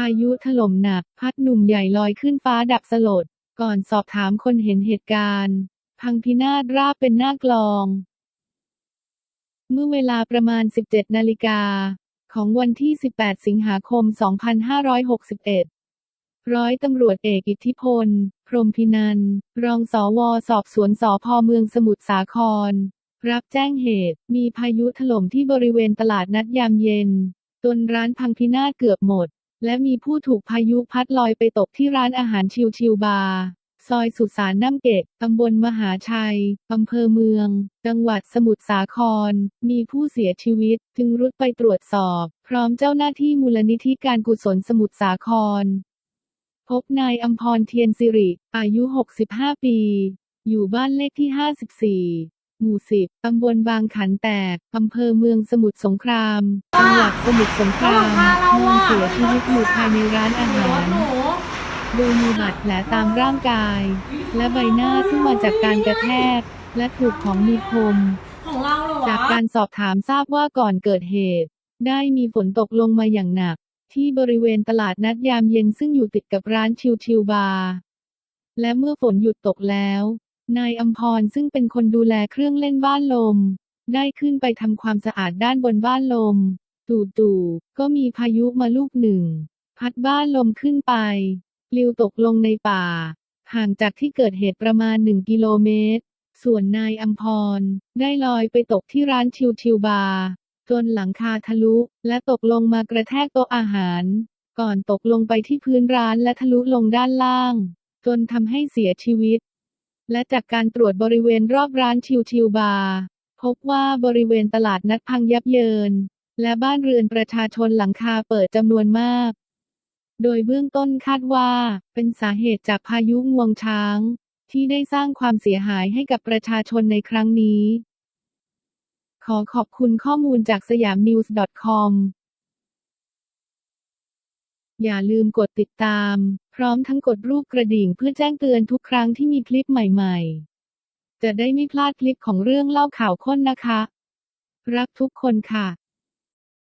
พายุถล่มหนักพัดหนุ่มใหญ่ลอยขึ้นฟ้าดับสลดก่อนสอบถามคนเห็นเหตุการณ์พังพินาศราบเป็นหน้ากลองเมื่อเวลาประมาณ 17 นาฬิกาของวันที่ 18 สิงหาคม 2561ร้อยตำรวจเอกอิทธิพล พรหมพินันท์รองสว.สอบสวนสภ.เมืองสมุทรสาครรับแจ้งเหตุมีพายุถล่มที่บริเวณตลาดนัดยามเย็นจนร้านพังพินาศเกือบหมดและมีผู้ถูกพายุพัดลอยไปตกที่ร้านอาหารชิวบาร์ซอยสุสานน้ำเกะตำบลมหาชัยอำเภอเมืองจังหวัดสมุทรสาครมีผู้เสียชีวิตจึงรุดไปตรวจสอบพร้อมเจ้าหน้าที่มูลนิธิการกุศลสมุทรสาครพบนายอัมพรเทียนสิริอายุ 65 ปีอยู่บ้านเลขที่ 54 หมู่ 10 ตำบลบางขันแตกอำเภอเมืองสมุทรสงครามจังหวัดสมุทรสงครามนอนเสียชีวิตอยู่ภายในร้านอาหารโดยมีบาดแผลตามร่างกายและใบหน้าซึ่งมาจากการกระแทกและถูกของมีคมจากการสอบถามทราบว่าก่อนเกิดเหตุได้มีฝนตกลงมาอย่างหนักที่บริเวณตลาดนัดยามเย็นซึ่งอยู่ติดกับร้านชิวบาร์และเมื่อฝนหยุดตกแล้วนายอัมพรซึ่งเป็นคนดูแลเครื่องเล่นบ้านลมได้ขึ้นไปทำความสะอาดด้านบนบ้านลมจู่ๆก็มีพายุมาลูกหนึ่งพัดบ้านลมขึ้นไปปลิวตกลงในป่าห่างจากที่เกิดเหตุประมาณ1 กิโลเมตรส่วนนายอัมพรได้ลอยไปตกที่ร้านชิวบาร์จนหลังคาทะลุและตกลงมากระแทกโต๊ะอาหารก่อนตกลงไปที่พื้นร้านและทะลุลงด้านล่างจนทำให้เสียชีวิตและจากการตรวจบริเวณรอบร้านชิวบาร์พบว่าบริเวณตลาดนัดพังยับเยินและบ้านเรือนประชาชนหลังคาเปิดจำนวนมากโดยเบื้องต้นคาดว่าเป็นสาเหตุจากพายุงวงช้างที่ได้สร้างความเสียหายให้กับประชาชนในครั้งนี้ขอขอบคุณข้อมูลจากsayamnews.com อย่าลืมกดติดตามพร้อมทั้งกดรูปกระดิ่งเพื่อแจ้งเตือนทุกครั้งที่มีคลิปใหม่ๆจะได้ไม่พลาดคลิปของเรื่องเล่าข่าวข้นนะคะรักทุกคนค่ะ